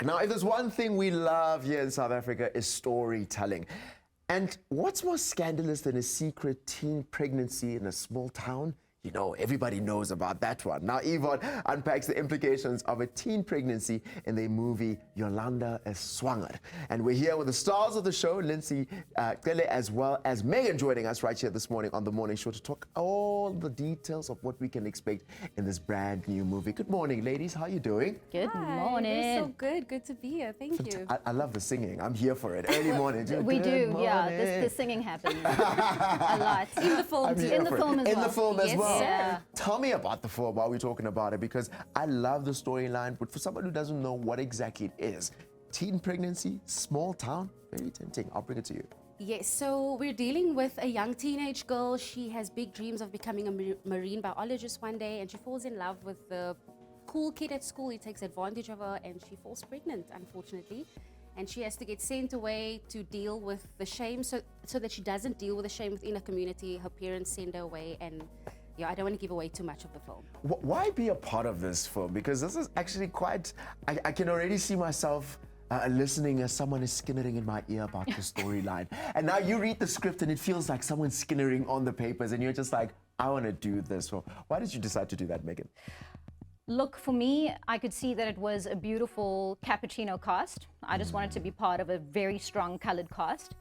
Now, if there's one thing we love here in South Africa is storytelling. And what's more scandalous than a secret teen pregnancy in a small town? You know, everybody knows about that one. Now, eVOD unpacks the implications of a teen pregnancy in the movie Yolanda is Swanger. And we're here with the stars of the show, Lindsey, Cele, as well as Megan, joining us right here this morning on The Morning Show to talk all the details of what we can expect in this brand new movie. Good morning, ladies. How are you doing? Good morning. We're so good. Good to be here. Thank you. I love the singing. I'm here for it. Early morning. We do, yeah. The singing happens a lot. In the film, too. In the film as well. In the film as well. Yeah. Tell me about the film while we're talking about it, because I love the storyline, but for someone who doesn't know what exactly it is, teen pregnancy, small town, very tempting. I'll bring it to you. Yes, so we're dealing with a young teenage girl. She has big dreams of becoming a marine biologist one day, and she falls in love with the cool kid at school. He takes advantage of her, and she falls pregnant, unfortunately. And she has to get sent away to deal with the shame, so that she doesn't deal with the shame within a community. Her parents send her away, and yeah, I don't want to give away too much of the film. Why be a part of this film? Because this is actually quite, I can already see myself listening as someone is skinnering in my ear about the storyline. And now you read the script and it feels like someone's skinnering on the papers and you're just like, I want to do this. So why did you decide to do that, Megan? Look, for me, I could see that it was a beautiful cappuccino cast. I just wanted to be part of a very strong colored cast.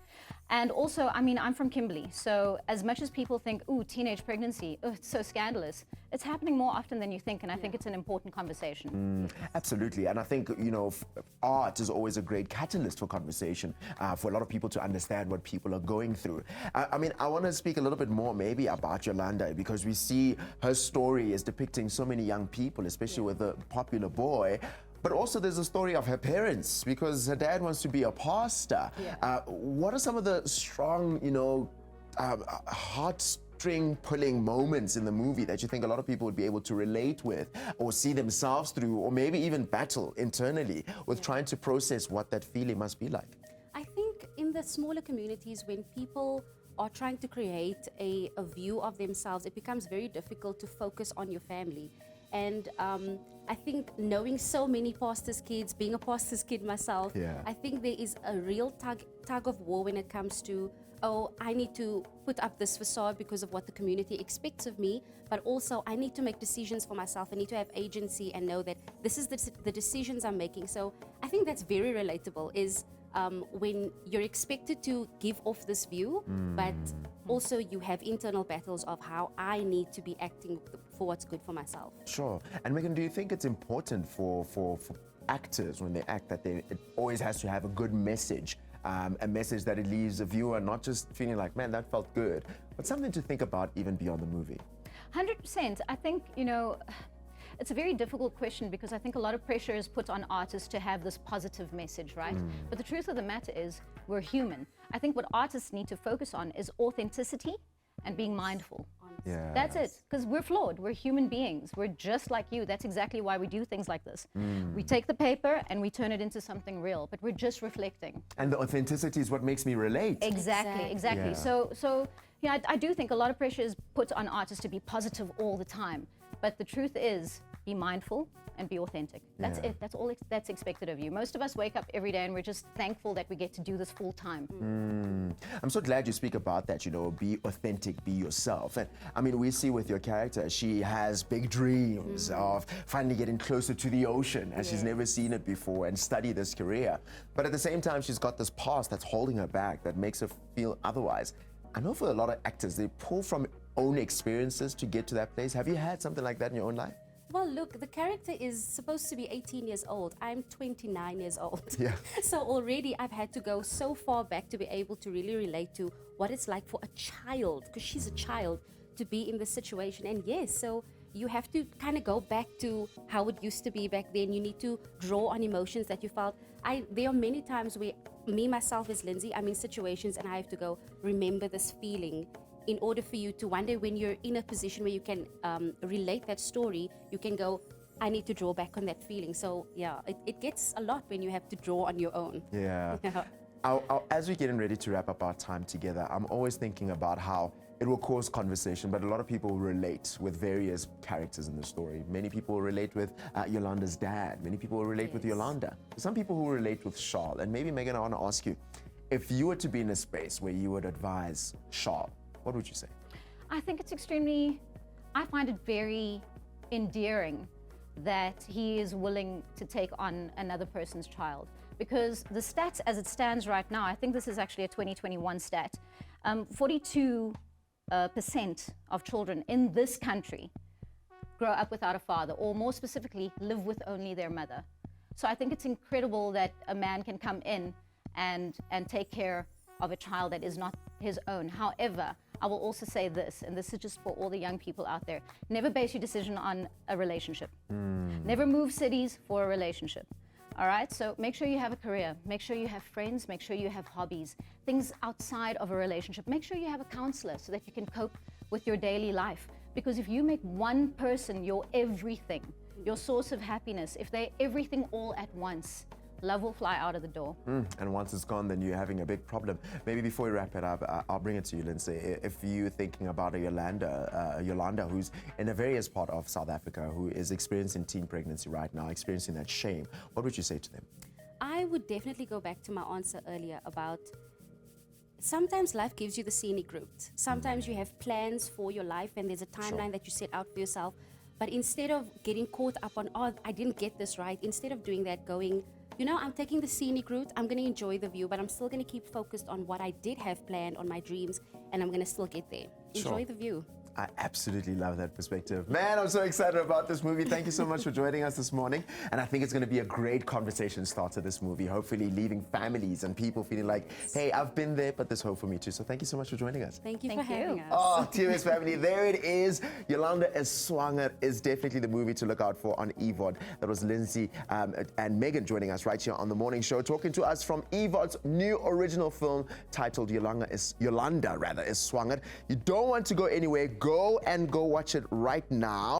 And also, I mean, I'm from Kimberley, so as much as people think, ooh, teenage pregnancy, oh, it's so scandalous, it's happening more often than you think, and I think it's an important conversation. Absolutely, and I think, you know, art is always a great catalyst for conversation, for a lot of people to understand what people are going through. I mean, I want to speak a little bit more maybe about Yolanda, because we see her story is depicting so many young people, especially with a popular boy. But also there's a story of her parents, because her dad wants to be a pastor. Yeah. What are some of the strong, you know, heartstring pulling moments in the movie that you think a lot of people would be able to relate with or see themselves through, or maybe even battle internally with trying to process what that feeling must be like? I think in the smaller communities, when people are trying to create a view of themselves, it becomes very difficult to focus on your family. And I think knowing so many pastors' kids, being a pastor's kid myself, I think there is a real tug of war when it comes to, oh, I need to put up this facade because of what the community expects of me, but also I need to make decisions for myself. I need to have agency and know that this is the decisions I'm making. So I think that's very relatable, is when you're expected to give off this view, but also you have internal battles of how I need to be acting for what's good for myself. Sure. And Megan, do you think it's important for actors when they act that it always has to have a good message, a message that it leaves a viewer not just feeling like, man, that felt good, but something to think about even beyond the movie? 100%. I think, you know, it's a very difficult question, because I think a lot of pressure is put on artists to have this positive message, right? But the truth of the matter is, we're human. I think what artists need to focus on is authenticity and being mindful. Yeah. That's it, because we're flawed. We're human beings. We're just like you. That's exactly why we do things like this. We take the paper and we turn it into something real, but we're just reflecting. And the authenticity is what makes me relate. Exactly. Yeah. So yeah, I do think a lot of pressure is put on artists to be positive all the time. But the truth is, be mindful and be authentic. That's it. That's all that's expected of you. Most of us wake up every day and we're just thankful that we get to do this full time. I'm so glad you speak about that, you know, be authentic, be yourself. And I mean, we see with your character, she has big dreams of finally getting closer to the ocean, and she's never seen it before, and study this career. But at the same time, she's got this past that's holding her back, that makes her feel otherwise. I know for a lot of actors, they pull from own experiences to get to that place. Have you had something like that in your own life? Well, look, the character is supposed to be 18 years old. I'm 29 years old. Yeah. So already I've had to go so far back to be able to really relate to what it's like for a child, because she's a child, to be in this situation. And yes, so you have to kind of go back to how it used to be back then. You need to draw on emotions that you felt. There are many times where me, myself as Lindsey, I'm in situations and I have to go, remember this feeling, in order for you to one day, when you're in a position where you can relate that story, you can go, I need to draw back on that feeling. So yeah, it gets a lot when you have to draw on your own. Yeah. As we're getting ready to wrap up our time together, I'm always thinking about how it will cause conversation, but a lot of people relate with various characters in the story. Many people will relate with Yolanda's dad. Many people will relate with Yolanda. Some people who relate with Charles. And maybe, Megan, I want to ask you, if you were to be in a space where you would advise Charles, what would you say? I think it's I find it very endearing that he is willing to take on another person's child. Because the stats as it stands right now, I think this is actually a 2021 stat, 42% of children in this country grow up without a father, or more specifically, live with only their mother. So I think it's incredible that a man can come in and take care of a child that is not his own. However, I will also say this, and this is just for all the young people out there, never base your decision on a relationship. Never move cities for a relationship. All right, so make sure you have a career, make sure you have friends, make sure you have hobbies, things outside of a relationship. Make sure you have a counselor so that you can cope with your daily life. Because if you make one person your everything, your source of happiness, if they're everything all at once, love will fly out of the door. And once it's gone, then you're having a big problem. Maybe before we wrap it up, I'll bring it to you, Lindsey. If you're thinking about a Yolanda, who's in a various part of South Africa, who is experiencing teen pregnancy right now, experiencing that shame, what would you say to them? I would definitely go back to my answer earlier about sometimes life gives you the scenic route. Sometimes you have plans for your life and there's a timeline that you set out for yourself. But instead of getting caught up on, oh, I didn't get this right, instead of doing that, going, you know, I'm taking the scenic route, I'm going to enjoy the view, but I'm still going to keep focused on what I did have planned, on my dreams, and I'm going to still get there. Enjoy the view. I absolutely love that perspective. Man, I'm so excited about this movie. Thank you so much for joining us this morning. And I think it's going to be a great conversation starter, this movie, hopefully leaving families and people feeling like, hey, I've been there, but there's hope for me too. So thank you so much for joining us. Thank you for having us. Oh, TOS family, there it is. Yolanda is Swanger is definitely the movie to look out for on eVOD. That was Lindsey and Megan joining us right here on The Morning Show, talking to us from eVOD's new original film titled Yolanda is Swanger. You don't want to go anywhere. Go watch it right now.